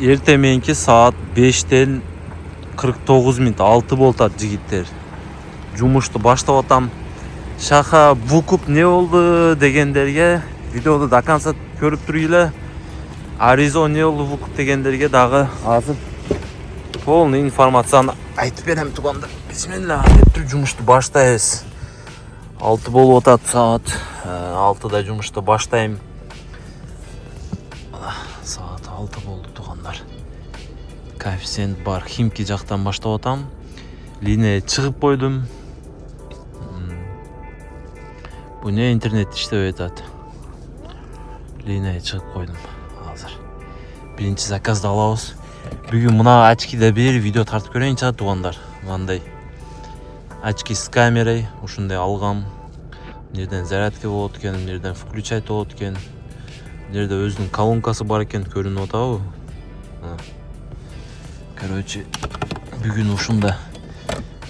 Ertemenki saat 5'ten 49 minut 6 болот жигиттер. Жумушту баштап атам. Шаха Вукуп не болду дегендерге видеоду до конца көрүп туруйлар. Аризо не болду Вукуп дегендерге дагы азыр полный информацияны айтып берем туганда. Бисмилла деп туруп жумушту баштайбыз. 6 болуп атат саат. 6да жумушту баштайм. Саат 6 болду тугандар. Коэффициент бар. Химки жактан баштап атам. Линияга чыгып койдум. Бу не интернет иштебей атат. Линияга чыгып койдум азыр. Биринчи заказды алабыз. Бүгүн мына очкиде бир видео тартып көрөйүнчү тугандар. Мындай очки с камерой ушундай алгам. Нерден зарядка болот экен, нерден включать болот экен. Нерде өзүнүн колонкасы бар экен, көрүнүп атабы? Короче, бүгүн ушунда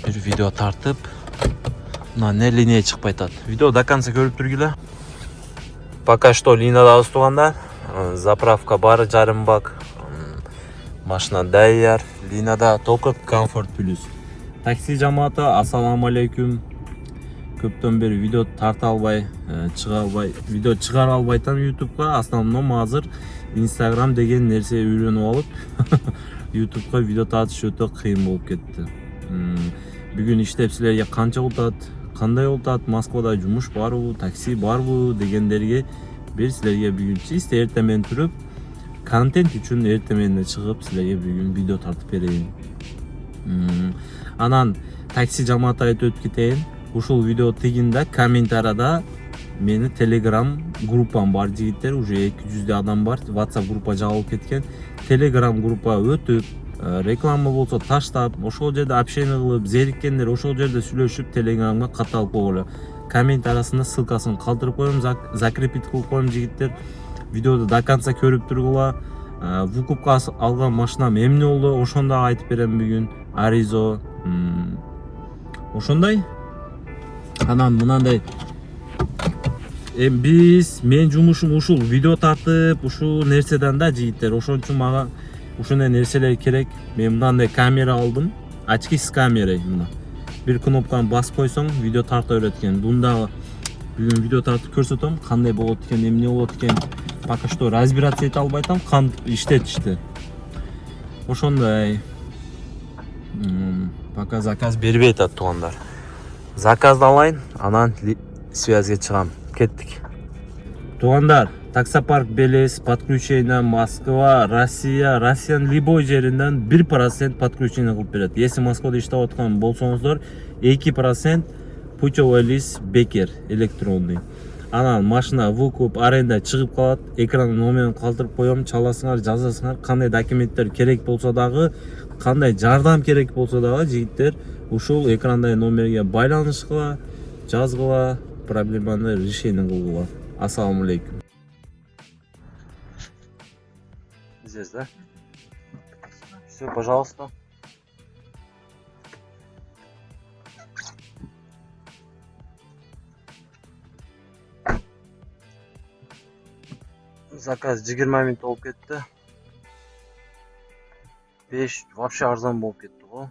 бир видео тартып, мына не линия чыкпай атат. Видео до конца көрүп тургула. Пока что линиядабыз тугандар. Заправка бар, жарым бак. Машина даяр. Линияда только комфорт плюс. Такси жамааты, ассаламу алейкум. Көптөн бери видео тарта албай, чыга албай, видео чыгара албайтам YouTube'га. Основном азыр Instagram деген нерсе үйрөнүп алып, YouTube'га видео тартыш өтө кыйын болуп кетти. Бүгүн иштеп силерге канча болот, кандай болот, Москвада жумуш барбы, такси барбы дегендерге бир силерге бүгүн чисто эртемен туруп, контент үчүн эртеменде чыгып силерге бүгүн видео тартып берейин. Анан такси жамааты айтып өтүп кетейин. Ушул видео тигинде комментарияда мени Telegram группам бар жигиттер, уже 200 адам бар. WhatsApp группа жабылып кеткен. Telegram группа өтүп, реклама болсо таштап, ошол жерде общение кылып, зериккендер ошол жерде сүйлөшүп Telegramга катталып койгула. Комментариясында ссылкасын калтырып коем, закрепить кылып коем жигиттер. Видеоду до конца көрүп тургула. Вукупка алган машинам эмне болду, ошондо айтып берем бүгүн. Аризо. Ошондой. Анан мынандай мен жумушум ушул видео тартып, ушул нерседен да жигиттер. Ошон үчүн мага ушундай нерселер керек. Мен мындай камера алдым. Очки с камерой мына. Бир кнопканы басып койсоң, видео тарта берет экен. Бунда бүгүн видео тартып көрсөтөм, кандай болот экен, эмне болот экен. Пока что разбираться ете албайтам, кантип иштетишти. Ошондой. Пока заказ бербей атат тугандар. Заказды алайын, анан связьге чыгам. Кеттик. Тугандар, таксопарк Белес, подключение Москва, Россиянын любой жеринден 1% подключение кылып берет. Если Москвада иштеп аткан болсоңуздар, 2% путевой лист бекер электронный. Анан машина Вукуп аренда чыгып калат, экран номерин калтырып коем, чаласыңар, жазасыңар, кандай документтер керек болсо дагы, кандай жардам керек болсо дагы жигиттер ушул экрандагы номерге байланышкыла, жазгыла, проблеманы решение кылгыла. Ассаламу алейкум. Здесь, да? Все, пожалуйста. Заказ 20 минут болуп кетти. 5 вообще арзан болуп кетти го.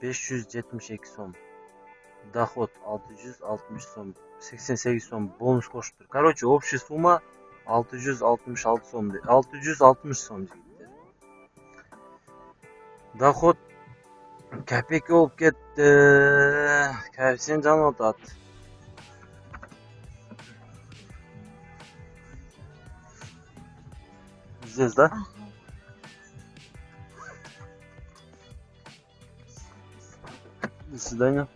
572 сом. Доход 660 сом. 88 сом бонус коштур. Короче, общая сумма 666 сом. 660 сом жигиттер. Доход копейка болуп кетти. Коэффициент жанып атат. Здесь, да? До свидания.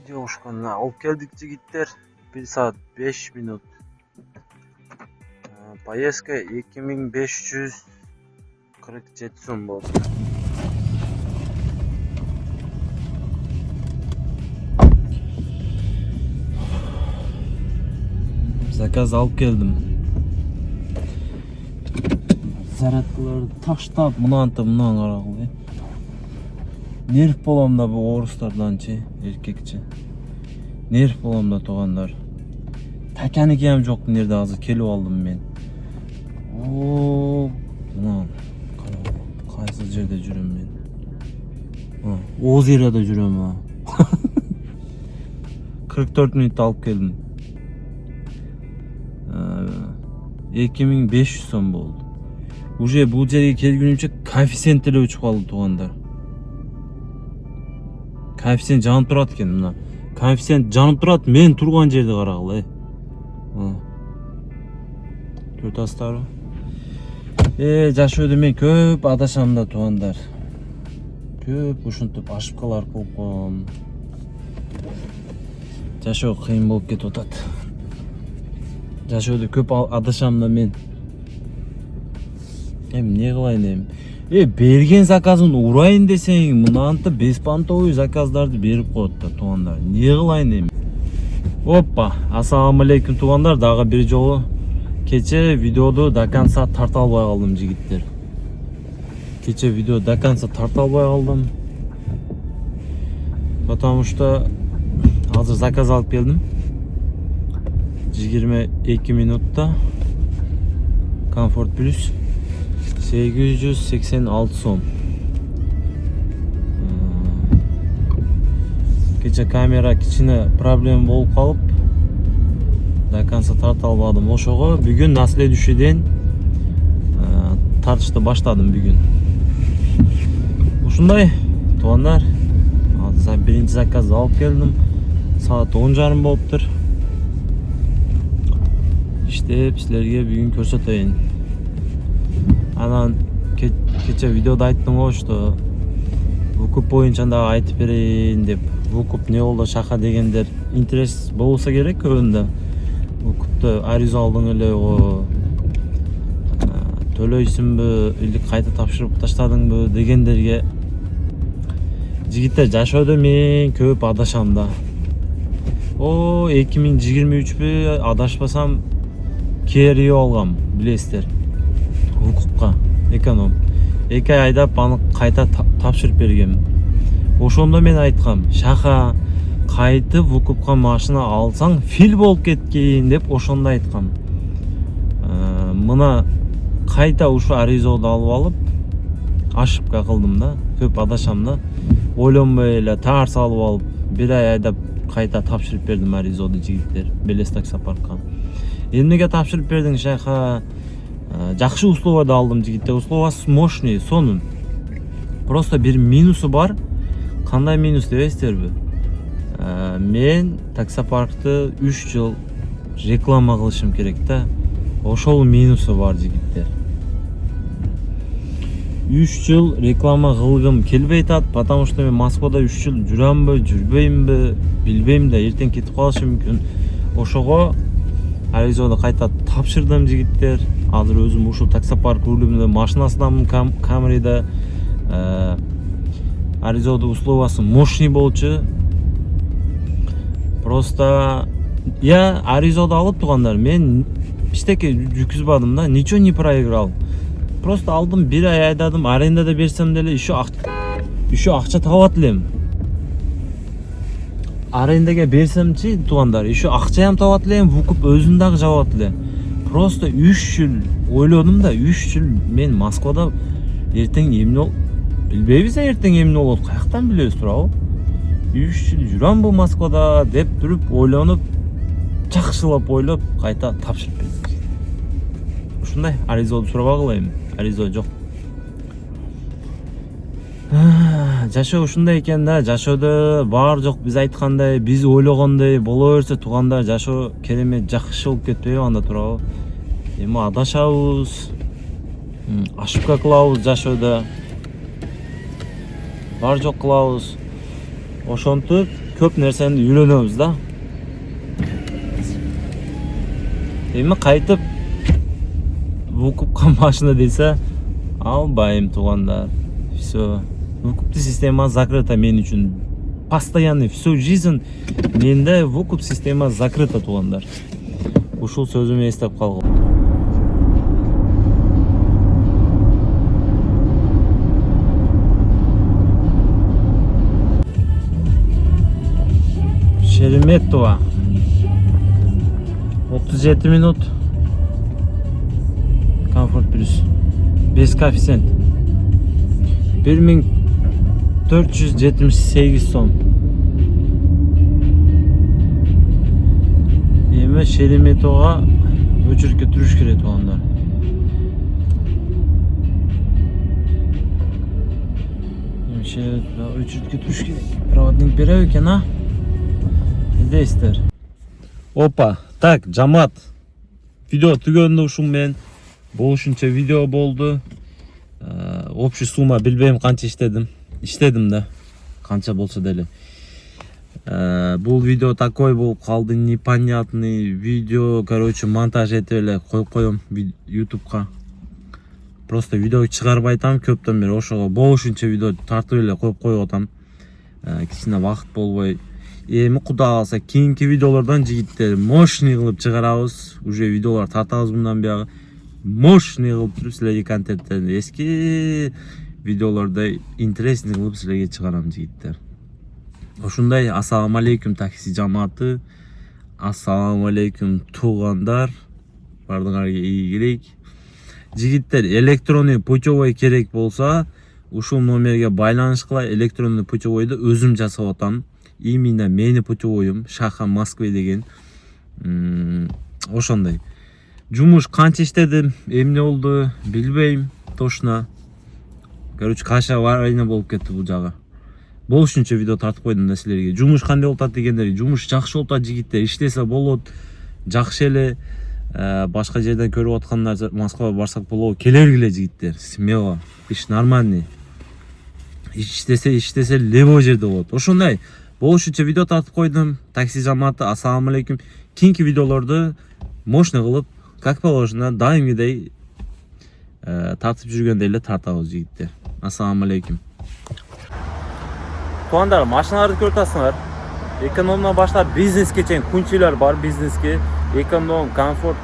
Девушканы алып келдик жигиттер. 1 саат 5 минут. Поездка 2547 сом болду. Заказ алып келдим. Зарядкаларды таштап, мынантып, мынан карагыла. Нерв болом да бу орустарданчы, эркекчи. Nerf bolam da tuğanlar. Takaniki ham жоқ nerede hazır kelip aldım men. Oo, lan. Qaysi жерде жүрөм мен? Озерада жүрөm ha. 44 minutта алып келдим. 2500 сом болду. Уже бул жерге келгенimче коэффициент эле өчүп калды тугандар. Коэффициент жанып турат экен мына. Коэффициент жанып турат, мен турган жерди карагыла. Көрүп жашоодо мен көп адашам да тугандар. Көп ушинтип ошибкалар кылып коем. Жашоо кыйын болуп кетип атат. Жашоодо көп адашам да мен. Не кылайын эми? Берген заказын урайын десең, мынантип беспонтовый заказдарды берип коет да тугандар. Не кылайын эми? Оппа, ассаламу алейкум тугандар, дагы бир жолу кече видеоду до конца тарта албай калдым жигиттер. Кече видео до конца тарта албай калдым. Потому что азыр заказ алып келдим. 22 минутта Comfort Plus 886 сом. Кече камера кичине проблема болуп калып, до конца тарта албадым. Ошого бүгүн на следующий день тартышты баштадым бүгүн. Ушундай тугандар, биринчи заказды алып келдим. Саат 10:30 болуптур. Иштеп силерге бүгүн көрсөтөйүн. Анан кече видеода айттым го, что вукуп боюнча да айтып берейин деп. Вукуп не болду шака дегендер интерес болса керек көбүндө. Вукупты ариза алдың эле го. Төлөйсүнбү или кайта тапшырып таштадыңбы дегендерге жигиттер жашоодо мен көп адашам да. 2023 адашпасам кери алгам, билесиздер. Вукупка эконом. 2 ай айдап аны кайта тапшырып бергем. Ошондо мен айткам, шака кайтып вукупка машина алсаң фил болуп кеткейин деп ошондо айткам. Мына кайта ушу аризоду алып алып ошибка кылдым да, көп адашам да. Ойлонбой эле таар салып алып 1 ай айдап кайта тапшырып бердим аризоду жигиттер, Белес таксопаркка. Эмнеге тапшырып бердиң шайха? Жакшы условияда алдым жигиттер. Условиясы мощный, сонун. Просто бир минусу бар. Кандай минус дебейсиздерби? Мен таксопаркты 3 жыл реклама кылышым керек да. Ошол минусу бар жигиттер. 3 жыл реклама кылгым келбей атат, потому что мен Москвада 3 жыл жүрөмбү, жүрбөймбү, билбейм да, эртең кетип калышым мүмкүн. Ошого аризоду кайта тапшырдым жигиттер. Азыр өзүм ушул таксопарк рулүмдө машинасындамын, Camry'де. Аризоду условиясы мощный болчу. Просто аризоду алып тугандар, мен иштеке жүкүзбадым да, ничего не проиграл. Просто алдым, 1 ай айдадым, арендада берсем деле еще акча табат элем. Арендага берсемчи тугандар, еще акча ham табат элем, вукуп өзүн дагы жабат эле. Просто 3 жыл ойлодум да, 3 жыл мен Москвада эртең эмне болуп, билбейбиз эртең эмне болот, каяктан билебиз туурабы? 3 жыл жүрөм бул Москвада деп туруп ойлонуп, жакшылап ойлоп, кайта тапшырып бердим. Ушундай аризоду сурабагыла эми, аризо жок. Жашоо ушундай экен да, жашоодо бар жок биз айткандай, биз ойлогондой боло берсе тугандар, жашоо керемет жакшы болуп кетпейби анда туурабы? Эми адашабыз, ошибка кылабыз жашоодо. Бар жок кылабыз. Ошентип көп нерсени үйрөнөбүз да. Эми кайтып вукупка машина десе, албайм тугандар. Всё. Вукуп система закрыта мен үчүн. Постоянный всю жизнь менде вукуп система закрыта тугандар. Ушул сөзүмө эстеп калгыл. Шереметова. 37 minut. Comfort Plus. 5 koeffitsient. 1478 so'm. Endi Sheremetova o'chirga turish kerak bo'lganlar. O'chirga turish kerak. Provodnik berar ekan, ha? Ne deysizlar? Opa, tak, jamoat. Video tugandi ушun men. Болушунча видео болду. Общий сумма билбейм канча иштедим да. Канча болсо деле. Бул видео такой болуп калды, непонятный видео, короче, монтаж этип эле коюп коем YouTube'га. Просто видео чыгарбай атам көптөн бери ошого болушунча видео тартып эле коюп атам. Кичине вакыт болбой. Эми куда калса кийинки видеолордон жигиттер мощный кылып чыгарабыз. Уже видеолор тартабыз мындан бuyog'u. Мощный кылып туруп силерге контенттерди эски видеолордой интересный кылып силерге чыгарам жигиттер. Ошундай. Ассаламу алейкум такси жамааты. Ассаламу алейкум туугандар. Бардыңарга ийгилик. Жигиттер, электронный путевой керек болса, ушул номерге байланыш кылай. Электронный путевойду өзүм жасап атам. Именно мени путевойум Шаха Москве деген. Ошондой. Жумуш канча иштедим, эмне болду билбейм точно. Короче, каша варайна болуп кетти бул жагы. Болушунча видео тартып койдум да силерге. Жумуш кандай болуп атат дегендер, жумуш жакшы болуп атат жигиттер, иштесе болот. Жакшы эле башка жерден көрүп аткандар Москвага барсак болобу, келергиле жигиттер. Смело. Иш нормальный. Иштесе любой жерде болот. Ошондой. Болушунча видео тартып койдум. Такси жамааты, ассаламу алейкум. Кийинки видеолорду мощный кылып, как положено, дайымгидей тартып жүргөндөй эле тартабыз жигиттер. Ассаламу алейкум. Туугандар, машиналарды көрүп атасыңар. Экономдан баштап бизнеске чейин күнчүлөр бар, бизнеске. Эконом, комфорт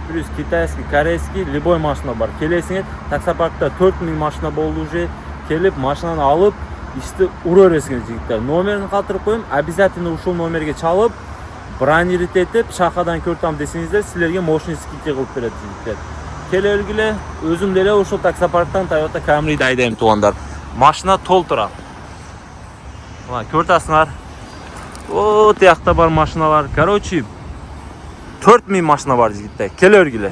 плюс, китайский, корейский, любой машина бар. Келесиңер, таксопаркта 4000 машина болду уже. Келип машинаны алып, ишти ура бересиңер жигиттер. Номерин калтырып коем, обязательно ушул номерге чалып, бронировать этип, Шахадан көртам десеңиздер, силерге мощный скидка кылып берет жигиттер. Келергиле, өзүм деле ушул таксопарктан Toyota Camry'ди айдайм туугандар. Машина толтура. Мына көртасыңар. О, тиякта бар машиналар. Короче, 4000 машина бар жигиттер. Келергиле.